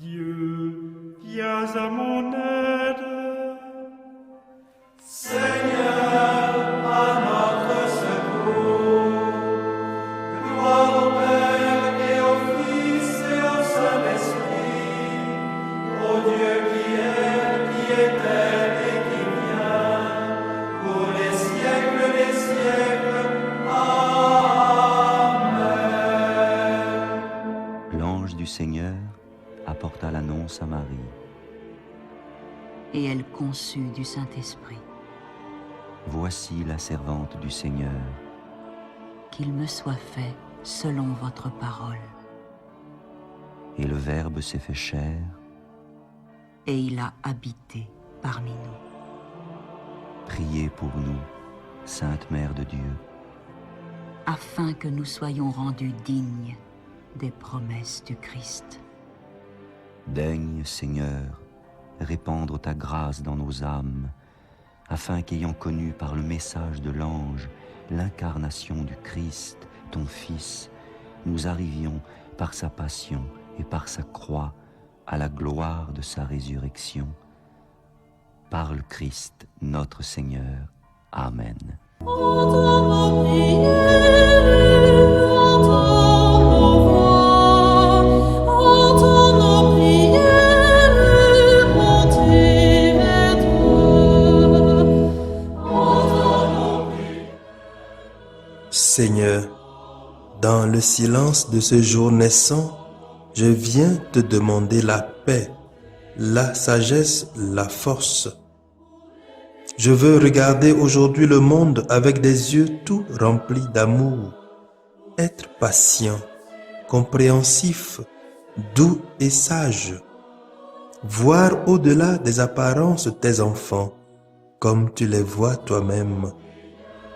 Dieu, viens à mon aide. Seigneur, à notre secours. Gloire au Père et au Fils et au Saint-Esprit, au Dieu qui était et qui vient, pour les siècles des siècles. Amen. L'ange du Seigneur apporta l'annonce à Marie. Et elle conçut du Saint-Esprit. Voici la servante du Seigneur. Qu'il me soit fait selon votre parole. Et le Verbe s'est fait chair. Et il a habité parmi nous. Priez pour nous, Sainte Mère de Dieu, Afin que nous soyons rendus dignes des promesses du Christ. Daigne, Seigneur, répandre ta grâce dans nos âmes, afin qu'ayant connu par le message de l'ange l'incarnation du Christ, ton Fils, nous arrivions par sa passion et par sa croix à la gloire de sa résurrection. Par le Christ, notre Seigneur. Amen. Seigneur, dans le silence de ce jour naissant, je viens te demander la paix, la sagesse, la force. Je veux regarder aujourd'hui le monde avec des yeux tout remplis d'amour, être patient, compréhensif, doux et sage, voir au-delà des apparences tes enfants, comme tu les vois toi-même,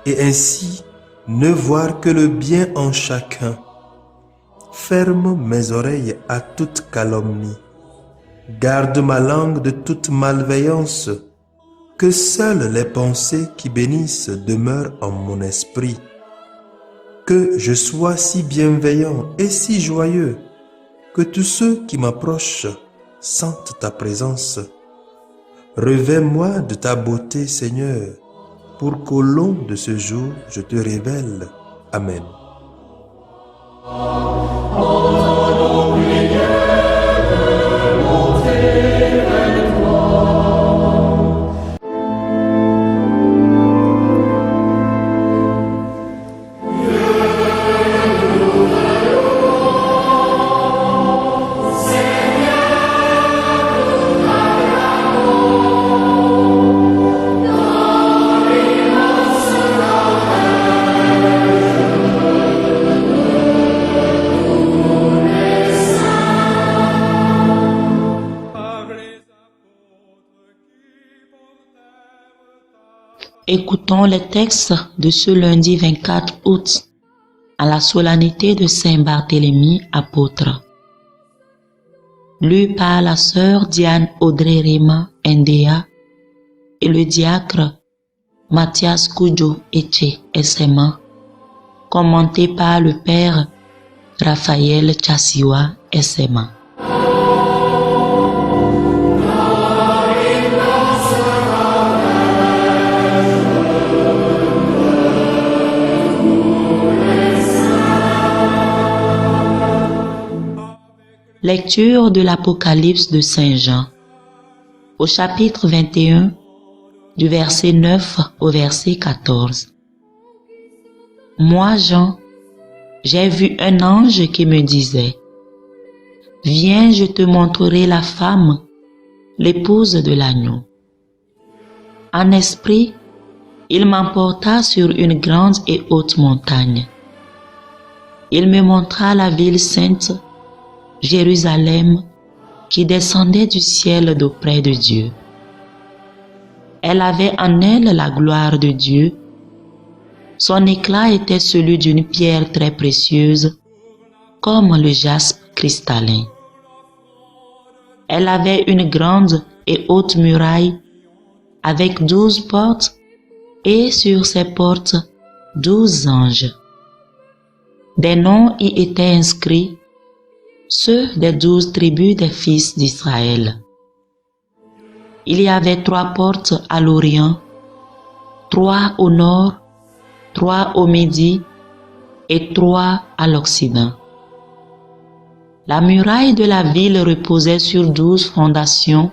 et ainsi ne voir que le bien en chacun. Ferme mes oreilles à toute calomnie. Garde ma langue de toute malveillance. Que seules les pensées qui bénissent demeurent en mon esprit. Que je sois si bienveillant et si joyeux, que tous ceux qui m'approchent sentent ta présence. Revêts-moi de ta beauté, Seigneur, pour qu'au long de ce jour, je te révèle. Amen. Écoutons les textes de ce lundi 24 août, à la solennité de Saint Barthélemy, apôtre. Lu par la sœur Diane Audrey Rema Ndea et le diacre Mathias Kudjo Eche Essema, commenté par le père Raphaël Chassiwa Essema. Lecture de l'Apocalypse de Saint Jean, au chapitre 21, du verset 9 au verset 14. Moi, Jean, j'ai vu un ange qui me disait: Viens, je te montrerai la femme, l'épouse de l'agneau. En esprit, il m'emporta sur une grande et haute montagne. Il me montra la ville sainte, Jérusalem, qui descendait du ciel d'auprès de Dieu. Elle avait en elle la gloire de Dieu. Son éclat était celui d'une pierre très précieuse, comme le jaspe cristallin. Elle avait une grande et haute muraille, avec 12 portes, et sur ces portes 12 anges. Des noms y étaient inscrits, ceux des 12 tribus des fils d'Israël. Il y avait 3 portes à l'Orient, 3 au nord, 3 au midi et 3 à l'Occident. La muraille de la ville reposait sur 12 fondations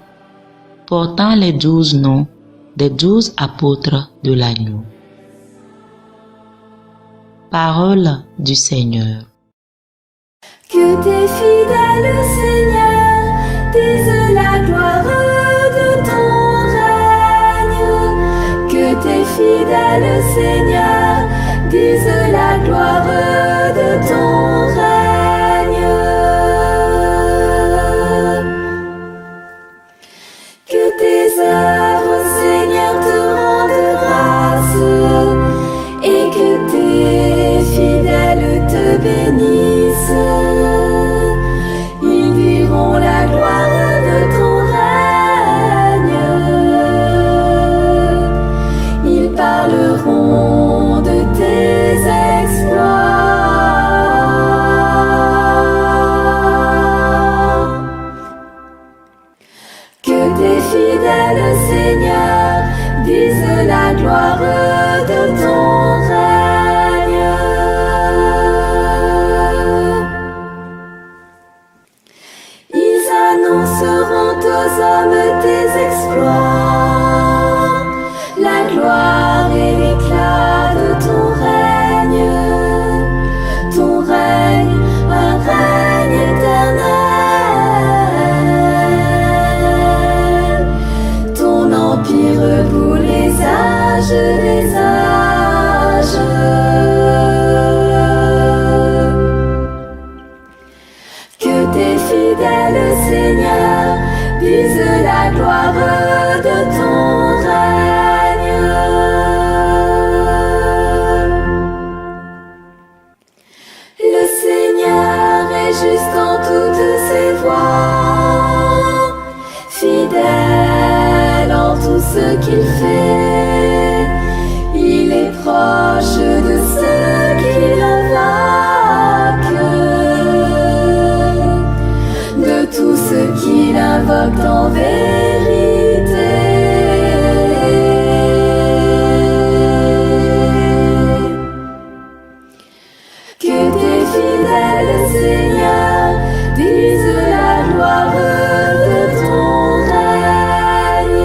portant les 12 noms des 12 apôtres de l'agneau. Parole du Seigneur. Que tes fidèles, Seigneur, disent la gloire de ton règne. Que tes fidèles, Seigneur, disent la gloire de ton règne. Que tes œuvres, Seigneur, te rendent grâce et que tes fidèles te bénissent. Ils diront la gloire de ton règne. Ils parleront de tes exploits. Que tes fidèles, Seigneur, disent la gloire de ton règne. Ils annonceront aux hommes tes exploits, la gloire et l'éclat de ton règne, un règne éternel, ton empire pour les âges des âges. Que tes fidèles, Seigneur, disent la gloire de ton règne. Le Seigneur est juste en toutes ses voies, fidèle en tout ce qu'il fait. Il est proche de ceux qui l'invoquent, de tous ceux qui l'invoquent en vérité. Que tes fidèles, Seigneur, disent la gloire de ton règne.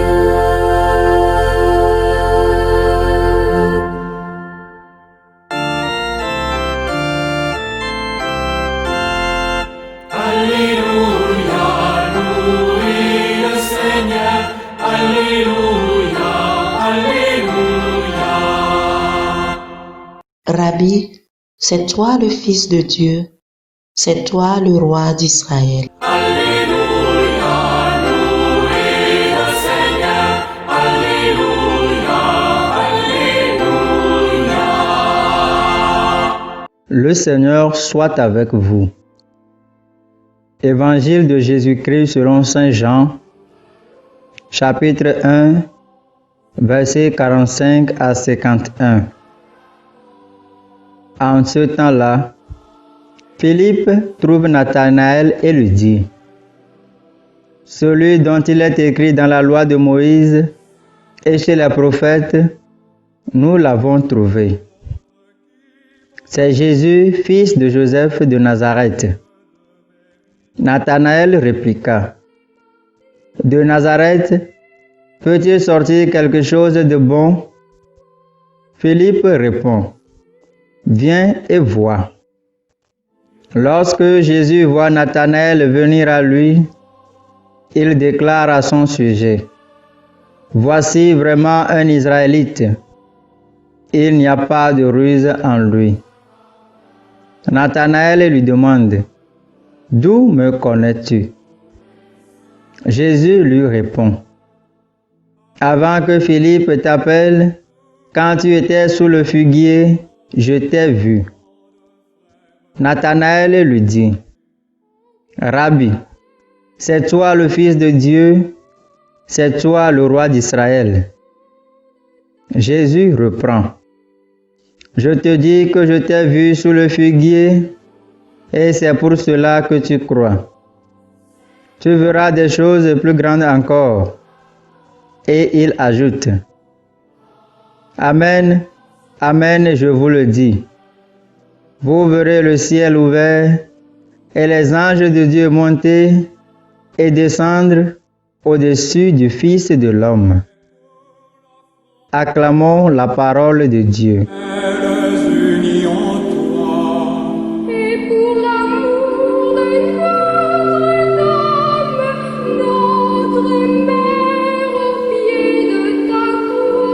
Alléluia, louez le Seigneur. Alléluia, alléluia. Rabbi, c'est toi le Fils de Dieu, c'est toi le roi d'Israël. Alléluia, louez le Seigneur. Alléluia, alléluia. Le Seigneur soit avec vous. Évangile de Jésus-Christ selon Saint Jean, chapitre 1, versets 45 à 51. En ce temps-là, Philippe trouve Nathanaël et lui dit: Celui dont il est écrit dans la loi de Moïse et chez les prophètes, nous l'avons trouvé. C'est Jésus, fils de Joseph de Nazareth. Nathanaël répliqua: De Nazareth, peut-il sortir quelque chose de bon? Philippe répond: Viens et vois. Lorsque Jésus voit Nathanaël venir à lui, il déclare à son sujet: Voici vraiment un Israélite. Il n'y a pas de ruse en lui. Nathanaël lui demande: D'où me connais-tu? Jésus lui répond: Avant que Philippe t'appelle, quand tu étais sous le figuier, je t'ai vu. Nathanaël lui dit: Rabbi, c'est toi le Fils de Dieu, c'est toi le roi d'Israël. Jésus reprend: Je te dis que je t'ai vu sous le figuier, et c'est pour cela que tu crois. Tu verras des choses plus grandes encore. Et il ajoute, Amen, Amen, je vous le dis. Vous verrez le ciel ouvert et les anges de Dieu monter et descendre au-dessus du Fils de l'homme. Acclamons la parole de Dieu. elles unies en toi. Et pour l'amour de notre âme, notre mère au pied de ta croix.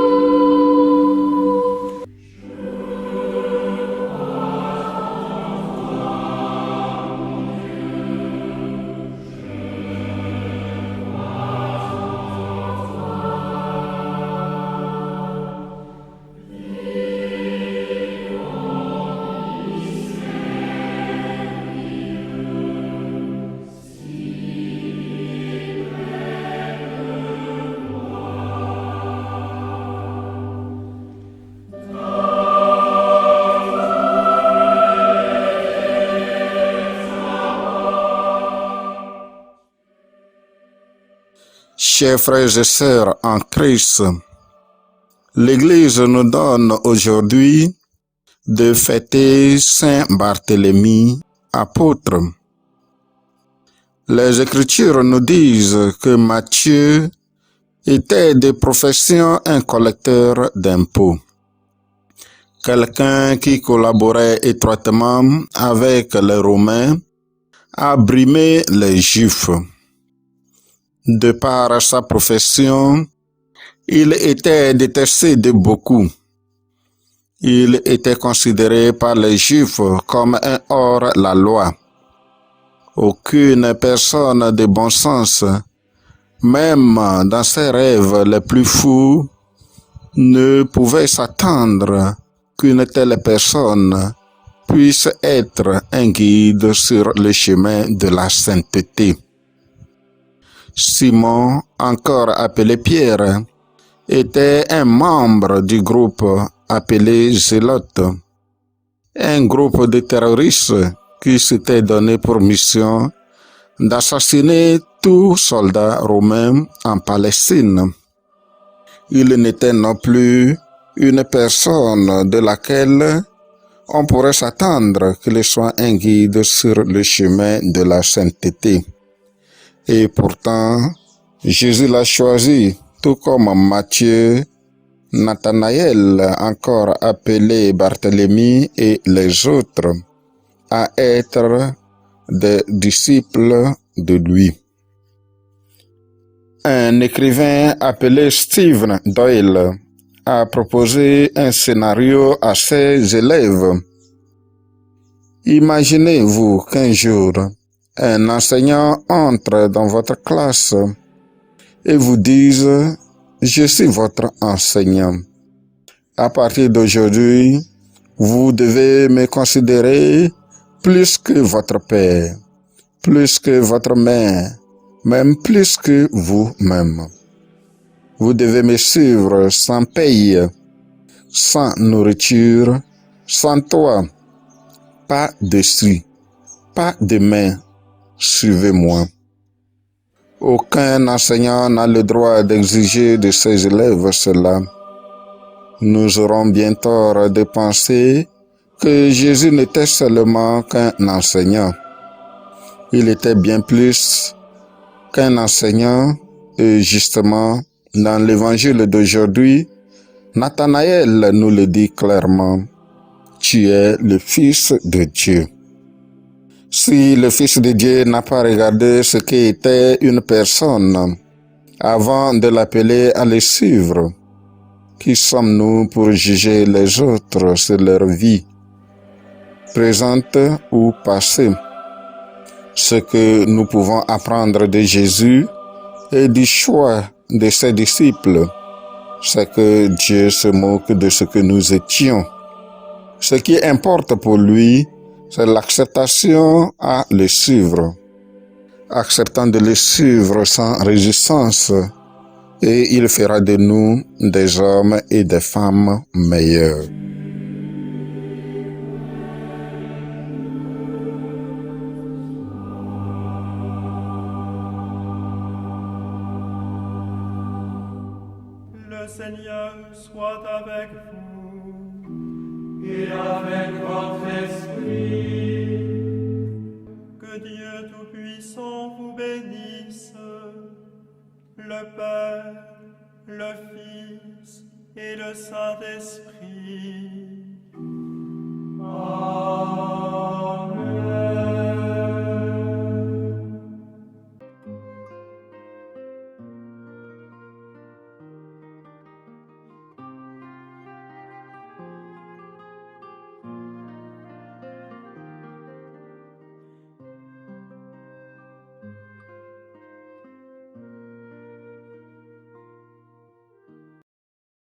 Chers frères et sœurs en Christ, l'Église nous donne aujourd'hui de fêter Saint Barthélemy, apôtre. Les Écritures nous disent que Matthieu était de profession un collecteur d'impôts, quelqu'un qui collaborait étroitement avec les Romains à brimer les Juifs. De par sa profession, il était détesté de beaucoup. Il était considéré par les Juifs comme un hors-la-loi. Aucune personne de bon sens, même dans ses rêves les plus fous, ne pouvait s'attendre qu'une telle personne puisse être un guide sur le chemin de la sainteté. Simon, encore appelé Pierre, était un membre du groupe appelé Zélote, un groupe de terroristes qui s'était donné pour mission d'assassiner tout soldat romain en Palestine. Il n'était non plus une personne de laquelle on pourrait s'attendre qu'il soit un guide sur le chemin de la sainteté. Et pourtant, Jésus l'a choisi, tout comme Matthieu, Nathanaël, encore appelé Barthélemy, et les autres, à être des disciples de lui. Un écrivain appelé Stephen Doyle a proposé un scénario à ses élèves. Imaginez-vous qu'un jour, un enseignant entre dans votre classe et vous dise « Je suis votre enseignant. À partir d'aujourd'hui, vous devez me considérer plus que votre père, plus que votre mère, même plus que vous-même. Vous devez me suivre sans paye, sans nourriture, sans toit, pas de scie, pas de main. Suivez-moi. » Aucun enseignant n'a le droit d'exiger de ses élèves cela. Nous aurons bien tort de penser que Jésus n'était seulement qu'un enseignant. Il était bien plus qu'un enseignant et justement, dans l'évangile d'aujourd'hui, Nathanaël nous le dit clairement. Tu es le Fils de Dieu. Si le Fils de Dieu n'a pas regardé ce qu'était une personne avant de l'appeler à le suivre, qui sommes-nous pour juger les autres sur leur vie, présente ou passée? Ce que nous pouvons apprendre de Jésus et du choix de ses disciples, c'est que Dieu se moque de ce que nous étions. Ce qui importe pour lui, c'est l'acceptation à le suivre. Acceptant de le suivre sans résistance, et il fera de nous des hommes et des femmes meilleurs. Le Seigneur soit avec vous. Et avec votre esprit. Que Dieu Tout-Puissant vous bénisse, le Père, le Fils et le Saint-Esprit. Amen.